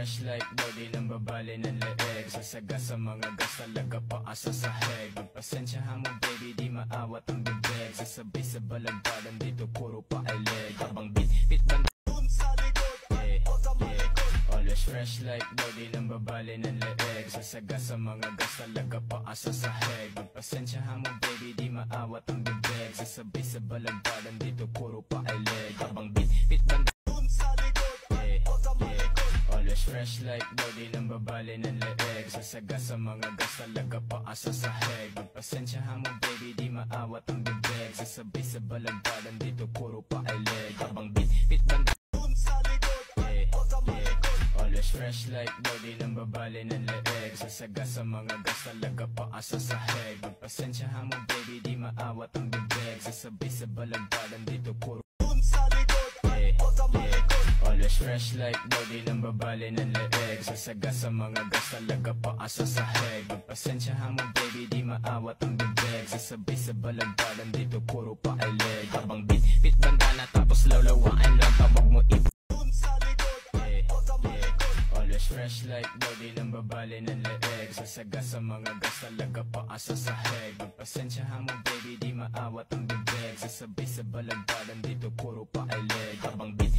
fresh like body ng babali ng leeg. Sasaga sa mga gas talaga paasa sa heg. Magpasensyahan mo baby di maawat ang bibig. Sasabay sa balagbagan dito puro pa ay leg. Habang bit band dun sa likod, always fresh like body ng babali ng leeg. Sasaga sa mga gas talaga paasa sa heg. Magpasensyahan mo baby di maawat ang bibig. Sasabay sa balagbagan dito puro pa ay leg. Habang bit band dun sa likod, always fresh like body ng babali ng leeg. Sasaga sa mga gas talaga paasa sa heg. Magpasensyahan mo baby di maawat ang bibig. Sasabay sa balagbagan dito puro pa ay leg. Habang bit band dun sa likod, always fresh like body ng babali ng leeg. Sasaga sa mga gas talaga paasa sa heg. Magpasensyahan mo baby di maawat ang bibig. Sasabay sa balagbagan dito puro dun sa likod, always fresh like body ng babali ng leeg. Sasaga sa mga gas talaga paasa sa heg. Magpasensyahan mo baby di maawat ang bibig. Sasabay sa balagbagan dito puro pa ay leg. Habang bit bandana tapos lawlawain lang tawag mo dun sa likod, always fresh like body ng babali ng leeg. Sasaga sa mga gas talaga paasa sa heg. Magpasensyahan mo baby di maawat ang bibig. Sasabay sa balagbagan dito puro pa ay leg. Habang bit